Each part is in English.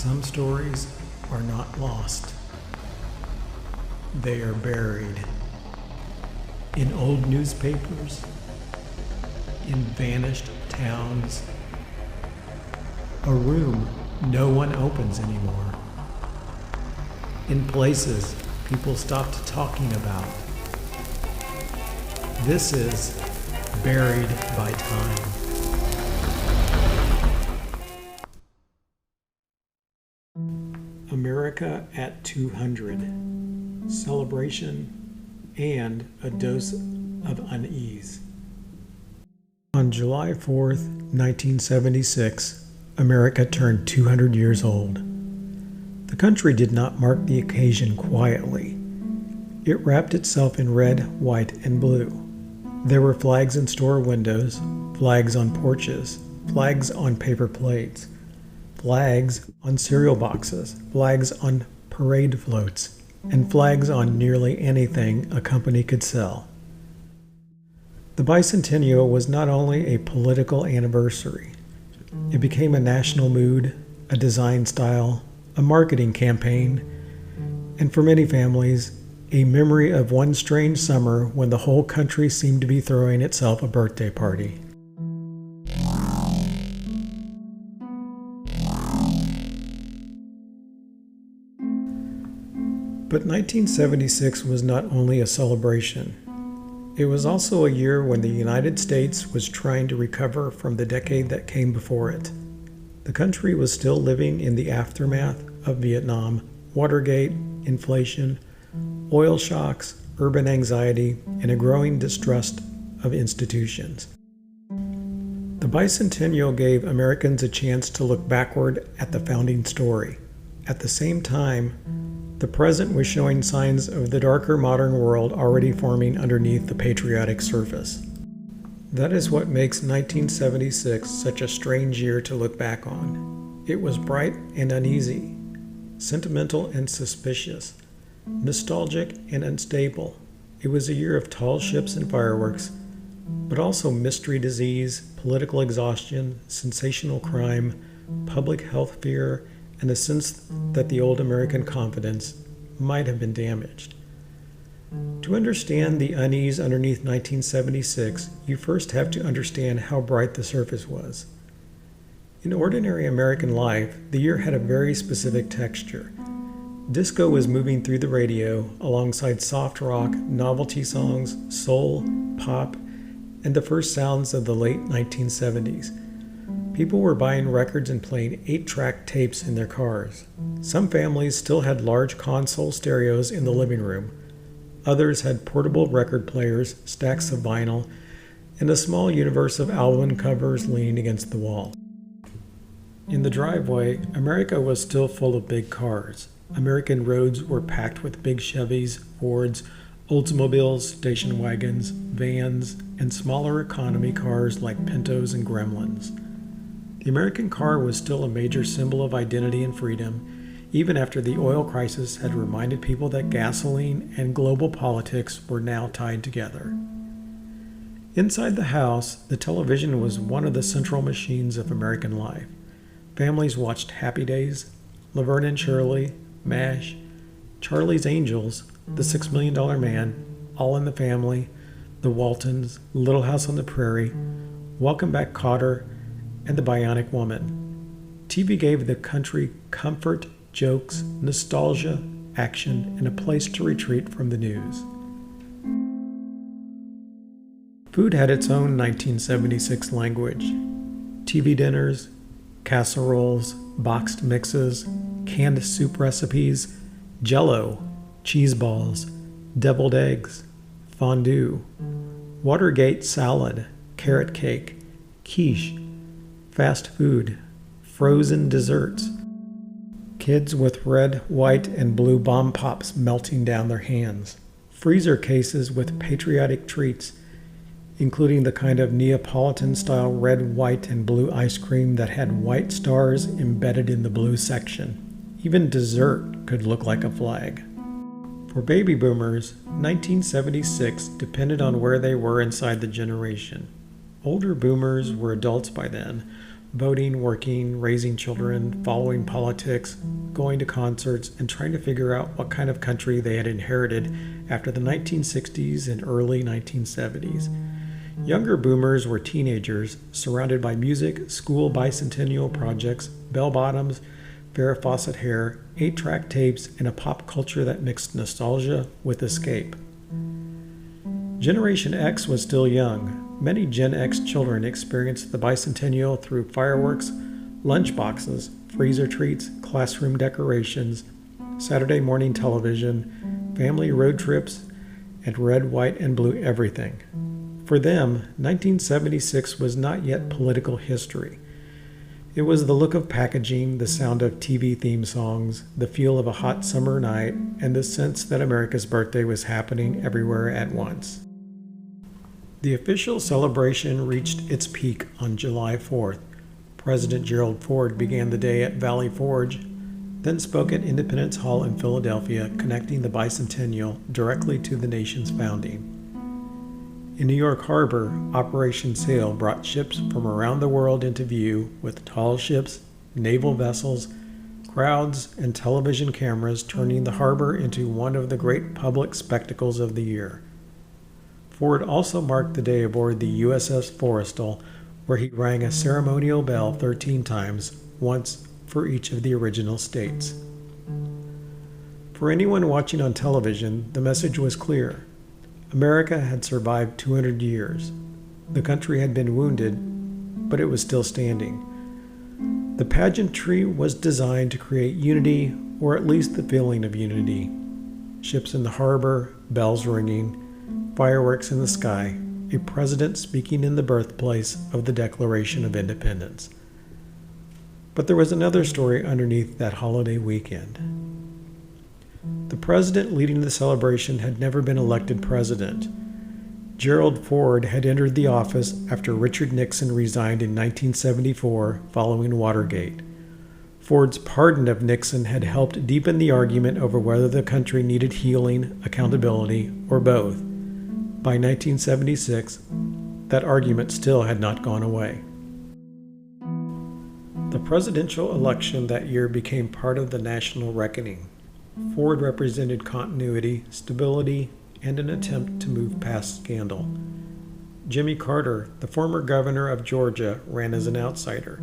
Some stories are not lost. They are buried in old newspapers, in vanished towns, a room no one opens anymore, in places people stopped talking about. This is Buried by Time. America at 200. Celebration and a dose of unease. On July 4th, 1976, America turned 200 years old. The country did not mark the occasion quietly. It wrapped itself in red, white, and blue. There were flags in store windows, flags on porches, flags on paper plates, flags on cereal boxes, flags on parade floats, and flags on nearly anything a company could sell. The Bicentennial was not only a political anniversary. It became a national mood, a design style, a marketing campaign, and for many families, a memory of one strange summer when the whole country seemed to be throwing itself a birthday party. But 1976 was not only a celebration. It was also a year when the United States was trying to recover from the decade that came before it. The country was still living in the aftermath of Vietnam, Watergate, inflation, oil shocks, urban anxiety, and a growing distrust of institutions. The Bicentennial gave Americans a chance to look backward at the founding story. At the same time, the present was showing signs of the darker modern world already forming underneath the patriotic surface. That is what makes 1976 such a strange year to look back on. It was bright and uneasy, sentimental and suspicious, nostalgic and unstable. It was a year of tall ships and fireworks, but also mystery disease, political exhaustion, sensational crime, public health fear, and a sense that the old American confidence might have been damaged. To understand the unease underneath 1976, you first have to understand how bright the surface was. In ordinary American life, the year had a very specific texture. Disco was moving through the radio alongside soft rock, novelty songs, soul, pop, and the first sounds of the late 1970s. People were buying records and playing 8-track tapes in their cars. Some families still had large console stereos in the living room. Others had portable record players, stacks of vinyl, and a small universe of album covers leaning against the wall. In the driveway, America was still full of big cars. American roads were packed with big Chevys, Fords, Oldsmobiles, station wagons, vans, and smaller economy cars like Pintos and Gremlins. The American car was still a major symbol of identity and freedom, even after the oil crisis had reminded people that gasoline and global politics were now tied together. Inside the house, the television was one of the central machines of American life. Families watched Happy Days, Laverne and Shirley, MASH, Charlie's Angels, The $6 Million Man, All in the Family, The Waltons, Little House on the Prairie, Welcome Back, Kotter, and The Bionic Woman. TV gave the country comfort, jokes, nostalgia, action, and a place to retreat from the news. Food had its own 1976 language. TV dinners, casseroles, boxed mixes, canned soup recipes, Jell-O, cheese balls, deviled eggs, fondue, Watergate salad, carrot cake, quiche, fast food, frozen desserts, kids with red, white, and blue bomb pops melting down their hands, freezer cases with patriotic treats, including the kind of Neapolitan-style red, white, and blue ice cream that had white stars embedded in the blue section. Even dessert could look like a flag. For baby boomers, 1976 depended on where they were inside the generation. Older boomers were adults by then. voting, working, raising children, following politics, going to concerts, and trying to figure out what kind of country they had inherited after the 1960s and early 1970s. Younger boomers were teenagers, surrounded by music, school bicentennial projects, bell-bottoms, Farrah Fawcett hair, 8-track tapes, and a pop culture that mixed nostalgia with escape. Generation X was still young. Many Gen X children experienced the bicentennial through fireworks, lunchboxes, freezer treats, classroom decorations, Saturday morning television, family road trips, and red, white, and blue everything. For them, 1976 was not yet political history. It was the look of packaging, the sound of TV theme songs, the feel of a hot summer night, and the sense that America's birthday was happening everywhere at once. The official celebration reached its peak on July 4th. President Gerald Ford began the day at Valley Forge, then spoke at Independence Hall in Philadelphia, connecting the bicentennial directly to the nation's founding. In New York Harbor, Operation Sail brought ships from around the world into view, with tall ships, naval vessels, crowds, and television cameras turning the harbor into one of the great public spectacles of the year. Ford also marked the day aboard the USS Forrestal, where he rang a ceremonial bell 13 times, once for each of the original states. For anyone watching on television, the message was clear. America had survived 200 years. The country had been wounded, but it was still standing. The pageantry was designed to create unity, or at least the feeling of unity. Ships in the harbor, bells ringing, fireworks in the sky, a president speaking in the birthplace of the Declaration of Independence. But there was another story underneath that holiday weekend. The president leading the celebration had never been elected president. Gerald Ford had entered the office after Richard Nixon resigned in 1974 following Watergate. Ford's pardon of Nixon had helped deepen the argument over whether the country needed healing, accountability, or both. By 1976, that argument still had not gone away. The presidential election that year became part of the national reckoning. Ford represented continuity, stability, and an attempt to move past scandal. Jimmy Carter, the former governor of Georgia, ran as an outsider.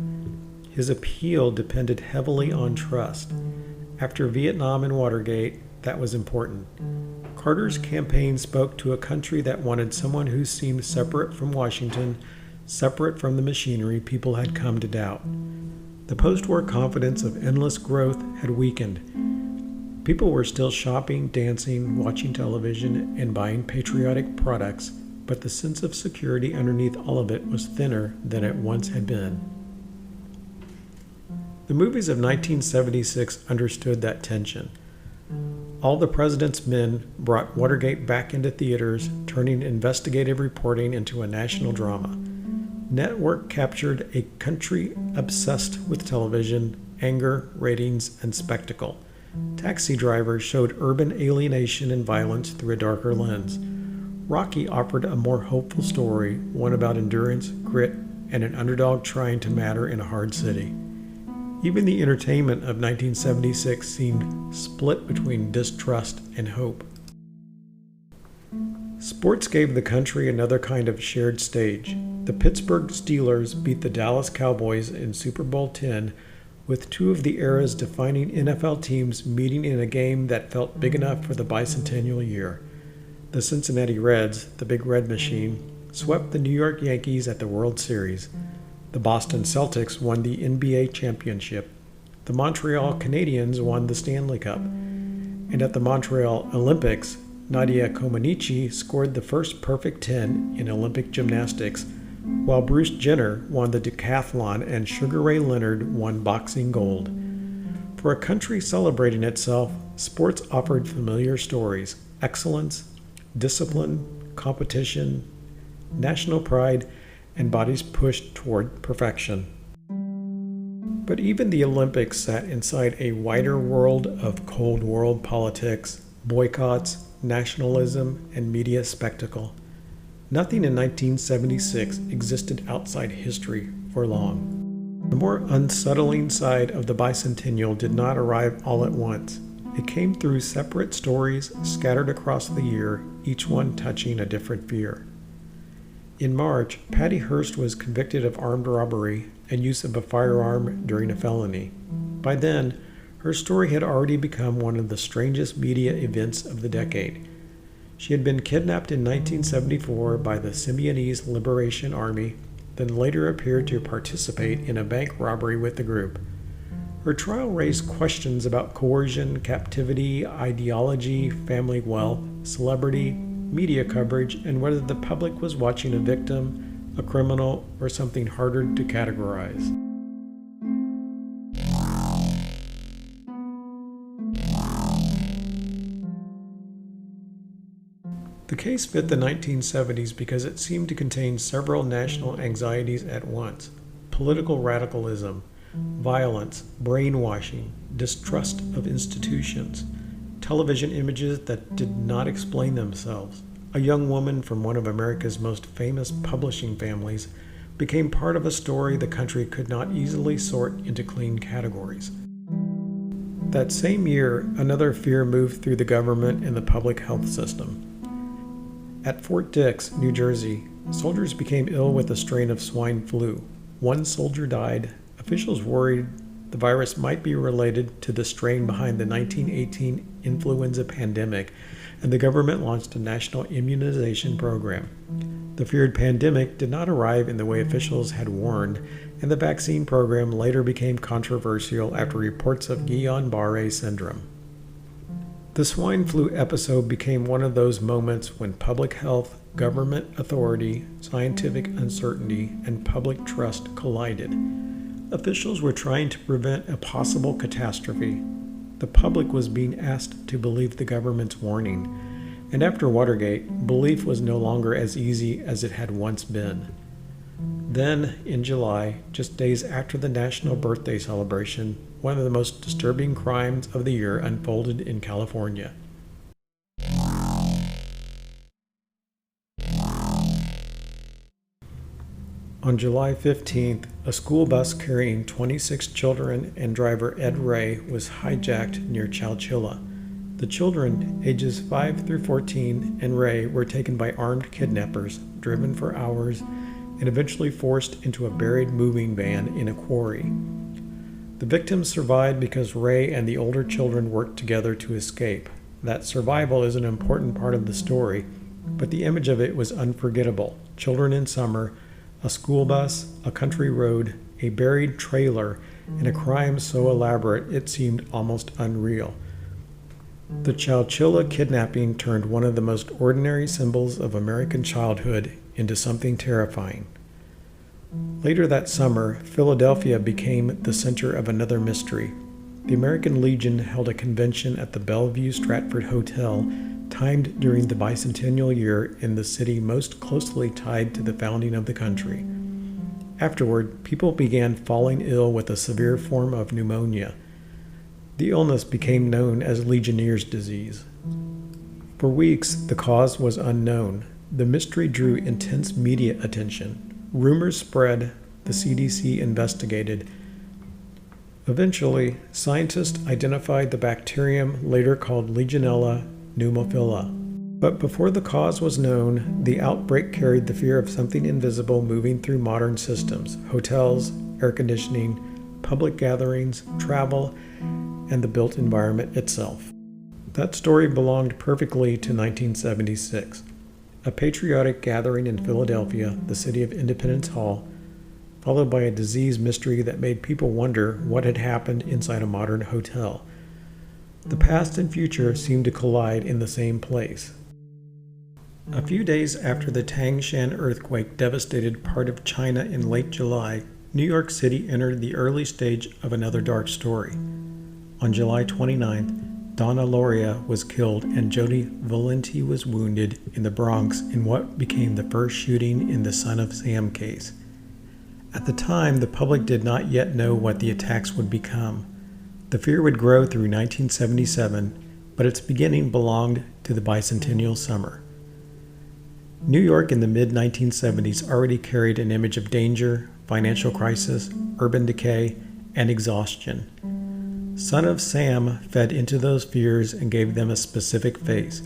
His appeal depended heavily on trust. After Vietnam and Watergate, that was important. Carter's campaign spoke to a country that wanted someone who seemed separate from Washington, separate from the machinery people had come to doubt. The post-war confidence of endless growth had weakened. People were still shopping, dancing, watching television, and buying patriotic products, but the sense of security underneath all of it was thinner than it once had been. The movies of 1976 understood that tension. All the President's Men brought Watergate back into theaters, turning investigative reporting into a national drama. Network captured a country obsessed with television, anger, ratings, and spectacle. Taxi Driver showed urban alienation and violence through a darker lens. Rocky offered a more hopeful story, one about endurance, grit, and an underdog trying to matter in a hard city. Even the entertainment of 1976 seemed split between distrust and hope. Sports gave the country another kind of shared stage. The Pittsburgh Steelers beat the Dallas Cowboys in Super Bowl X, with two of the era's defining NFL teams meeting in a game that felt big enough for the bicentennial year. The Cincinnati Reds, the Big Red Machine, swept the New York Yankees at the World Series. The Boston Celtics won the NBA championship. The Montreal Canadiens won the Stanley Cup. And at the Montreal Olympics, Nadia Comaneci scored the first perfect 10 in Olympic gymnastics, while Bruce Jenner won the decathlon and Sugar Ray Leonard won boxing gold. For a country celebrating itself, sports offered familiar stories: excellence, discipline, competition, national pride, and bodies pushed toward perfection. But even the Olympics sat inside a wider world of Cold War politics, boycotts, nationalism, and media spectacle. Nothing in 1976 existed outside history for long. The more unsettling side of the Bicentennial did not arrive all at once. It came through separate stories scattered across the year, each one touching a different fear. In March, Patty Hearst was convicted of armed robbery and use of a firearm during a felony. By then, her story had already become one of the strangest media events of the decade. She had been kidnapped in 1974 by the Symbionese Liberation Army, then later appeared to participate in a bank robbery with the group. Her trial raised questions about coercion, captivity, ideology, family wealth, celebrity, media coverage, and whether the public was watching a victim, a criminal, or something harder to categorize. The case fit the 1970s because it seemed to contain several national anxieties at once: political radicalism, violence, brainwashing, distrust of institutions, television images that did not explain themselves. A young woman from one of America's most famous publishing families became part of a story the country could not easily sort into clean categories. That same year, another fear moved through the government and the public health system. At Fort Dix, New Jersey, soldiers became ill with a strain of swine flu. One soldier died. Officials worried the virus might be related to the strain behind the 1918 influenza pandemic, and the government launched a national immunization program. The feared pandemic did not arrive in the way officials had warned, and the vaccine program later became controversial after reports of Guillain-Barré syndrome. The swine flu episode became one of those moments when public health, government authority, scientific uncertainty, and public trust collided. Officials were trying to prevent a possible catastrophe. The public was being asked to believe the government's warning, and after Watergate, belief was no longer as easy as it had once been. Then, in July, just days after the national birthday celebration, one of the most disturbing crimes of the year unfolded in California. On July 15th, a school bus carrying 26 children and driver Ed Ray was hijacked near Chowchilla. The children, ages 5 through 14, and Ray were taken by armed kidnappers, driven for hours, and eventually forced into a buried moving van in a quarry. The victims survived because Ray and the older children worked together to escape. That survival is an important part of the story, but the image of it was unforgettable. Children in summer, a school bus, a country road, a buried trailer, and a crime so elaborate it seemed almost unreal. The Chowchilla kidnapping turned one of the most ordinary symbols of American childhood into something terrifying. Later that summer, Philadelphia became the center of another mystery. The American Legion held a convention at the Bellevue Stratford Hotel, timed during the Bicentennial year in the city most closely tied to the founding of the country. Afterward, people began falling ill with a severe form of pneumonia. The illness became known as Legionnaire's disease. For weeks, the cause was unknown. The mystery drew intense media attention. Rumors spread, the CDC investigated. Eventually, scientists identified the bacterium later called Legionella pneumophila. But before the cause was known, the outbreak carried the fear of something invisible moving through modern systems: hotels, air conditioning, public gatherings, travel, and the built environment itself. That story belonged perfectly to 1976. A patriotic gathering in Philadelphia, the city of Independence Hall, followed by a disease mystery that made people wonder what had happened inside a modern hotel. The past and future seemed to collide in the same place. A few days after the Tangshan earthquake devastated part of China in late July, New York City entered the early stage of another dark story. On July 29th, Donna Lauria was killed and Jody Valenti was wounded in the Bronx in what became the first shooting in the Son of Sam case. At the time, the public did not yet know what the attacks would become. The fear would grow through 1977, but its beginning belonged to the Bicentennial summer. New York in the mid-1970s already carried an image of danger, financial crisis, urban decay, and exhaustion. Son of Sam fed into those fears and gave them a specific face.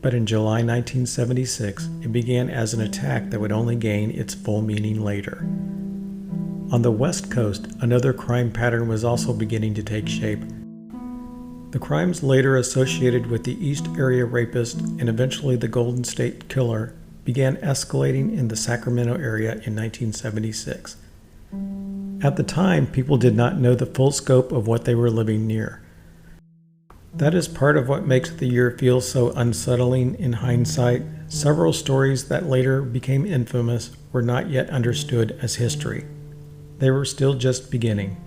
But in July 1976, it began as an attack that would only gain its full meaning later. On the West Coast, another crime pattern was also beginning to take shape. The crimes later associated with the East Area Rapist and eventually the Golden State Killer began escalating in the Sacramento area in 1976. At the time, people did not know the full scope of what they were living near. That is part of what makes the year feel so unsettling in hindsight. Several stories that later became infamous were not yet understood as history. They were still just beginning.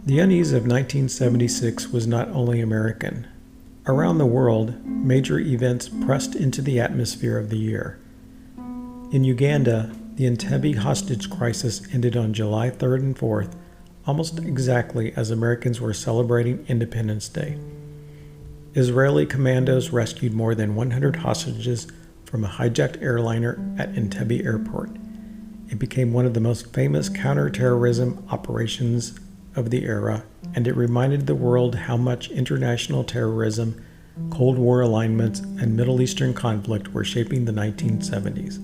The unease of 1976 was not only American. Around the world, major events pressed into the atmosphere of the year. In Uganda, the Entebbe hostage crisis ended on July 3rd and 4th, almost exactly as Americans were celebrating Independence Day. Israeli commandos rescued more than 100 hostages from a hijacked airliner at Entebbe Airport. It became one of the most famous counterterrorism operations of the era, and it reminded the world how much international terrorism, Cold War alignments, and Middle Eastern conflict were shaping the 1970s.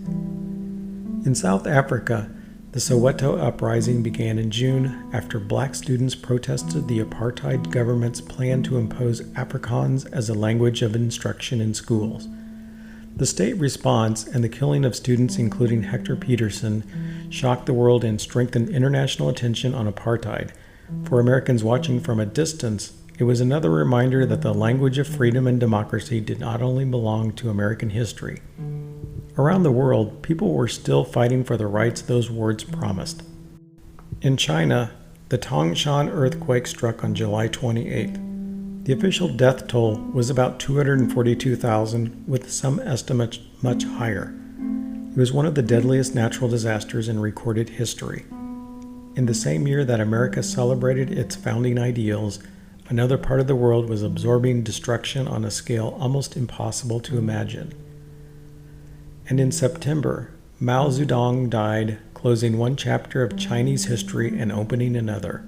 In South Africa, the Soweto uprising began in June after black students protested the apartheid government's plan to impose Afrikaans as a language of instruction in schools. The state response and the killing of students, including Hector Peterson, shocked the world and strengthened international attention on apartheid. For Americans watching from a distance, it was another reminder that the language of freedom and democracy did not only belong to American history. Around the world, people were still fighting for the rights those words promised. In China, the Tangshan earthquake struck on July 28th. The official death toll was about 242,000, with some estimates much higher. It was one of the deadliest natural disasters in recorded history. In the same year that America celebrated its founding ideals, another part of the world was absorbing destruction on a scale almost impossible to imagine. And in September, Mao Zedong died, closing one chapter of Chinese history and opening another.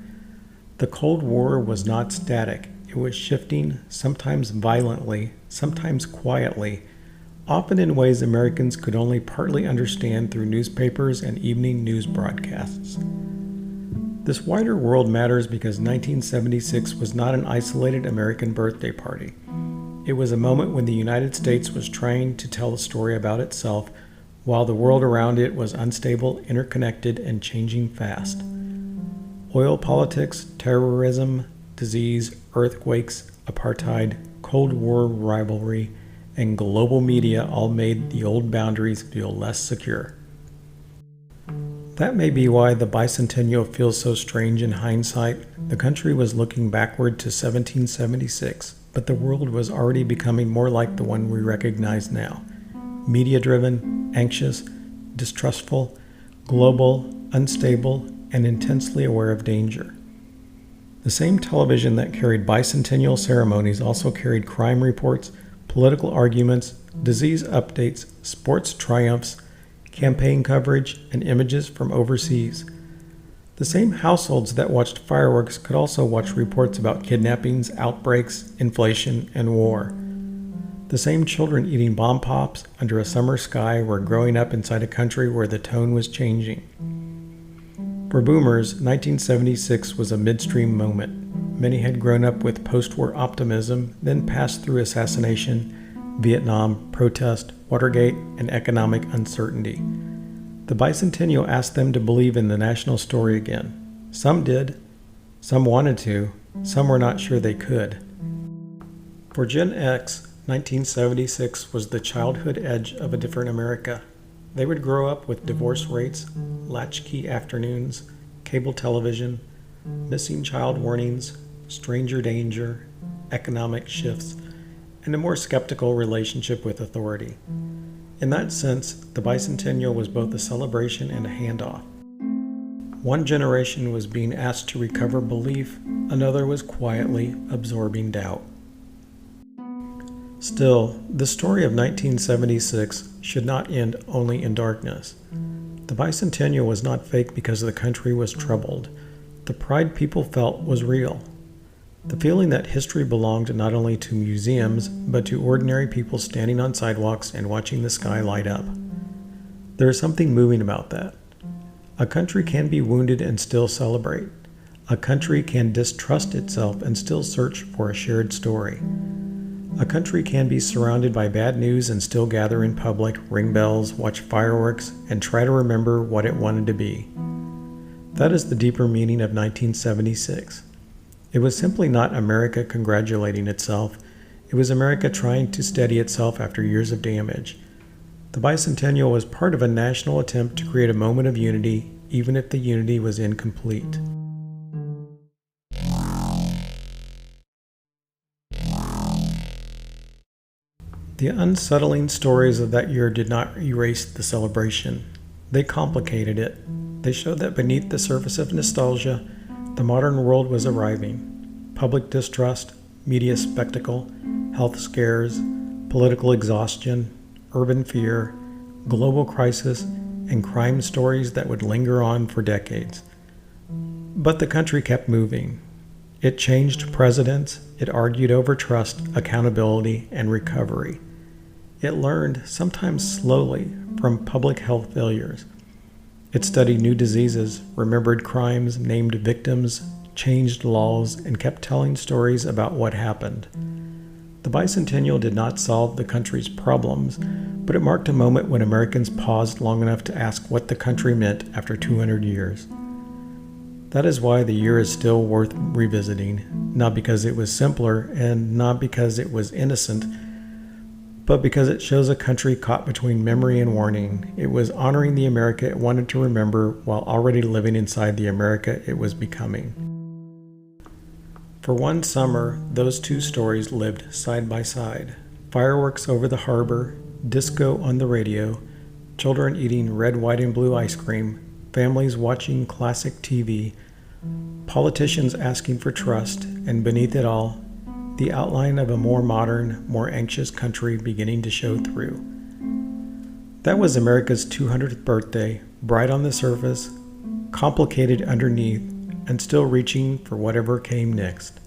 The Cold War was not static. It was shifting, sometimes violently, sometimes quietly, often in ways Americans could only partly understand through newspapers and evening news broadcasts. This wider world matters because 1976 was not an isolated American birthday party. It was a moment when the United States was trying to tell a story about itself, while the world around it was unstable, interconnected, and changing fast. Oil politics, terrorism, disease, earthquakes, apartheid, Cold War rivalry, and global media all made the old boundaries feel less secure. That may be why the Bicentennial feels so strange in hindsight. The country was looking backward to 1776, but the world was already becoming more like the one we recognize now. Media-driven, anxious, distrustful, global, unstable, and intensely aware of danger. The same television that carried bicentennial ceremonies also carried crime reports, political arguments, disease updates, sports triumphs, campaign coverage, and images from overseas. The same households that watched fireworks could also watch reports about kidnappings, outbreaks, inflation, and war. The same children eating bomb pops under a summer sky were growing up inside a country where the tone was changing. For boomers, 1976 was a midstream moment. Many had grown up with post-war optimism, then passed through assassination, Vietnam, protest, Watergate, and economic uncertainty. The Bicentennial asked them to believe in the national story again. Some did, some wanted to, some were not sure they could. For Gen X, 1976 was the childhood edge of a different America. They would grow up with divorce rates, latchkey afternoons, cable television, missing child warnings, stranger danger, economic shifts, and a more skeptical relationship with authority. In that sense, the Bicentennial was both a celebration and a handoff. One generation was being asked to recover belief, another was quietly absorbing doubt. Still, the story of 1976 should not end only in darkness. The Bicentennial was not fake because the country was troubled. The pride people felt was real. The feeling that history belonged not only to museums, but to ordinary people standing on sidewalks and watching the sky light up. There is something moving about that. A country can be wounded and still celebrate. A country can distrust itself and still search for a shared story. A country can be surrounded by bad news and still gather in public, ring bells, watch fireworks, and try to remember what it wanted to be. That is the deeper meaning of 1976. It was simply not America congratulating itself. It was America trying to steady itself after years of damage. The Bicentennial was part of a national attempt to create a moment of unity, even if the unity was incomplete. The unsettling stories of that year did not erase the celebration. They complicated it. They showed that beneath the surface of nostalgia, the modern world was arriving. Public distrust, media spectacle, health scares, political exhaustion, urban fear, global crisis, and crime stories that would linger on for decades. But the country kept moving. It changed presidents, it argued over trust, accountability, and recovery. It learned, sometimes slowly, from public health failures. It studied new diseases, remembered crimes, named victims, changed laws, and kept telling stories about what happened. The Bicentennial did not solve the country's problems, but it marked a moment when Americans paused long enough to ask what the country meant after 200 years. That is why the year is still worth revisiting, not because it was simpler and not because it was innocent, but because it shows a country caught between memory and warning. It was honoring the America it wanted to remember while already living inside the America it was becoming. For one summer, those two stories lived side by side. Fireworks over the harbor, disco on the radio, children eating red, white, and blue ice cream, families watching classic TV, politicians asking for trust, and beneath it all, the outline of a more modern, more anxious country beginning to show through. That was America's 200th birthday, bright on the surface, complicated underneath, and still reaching for whatever came next.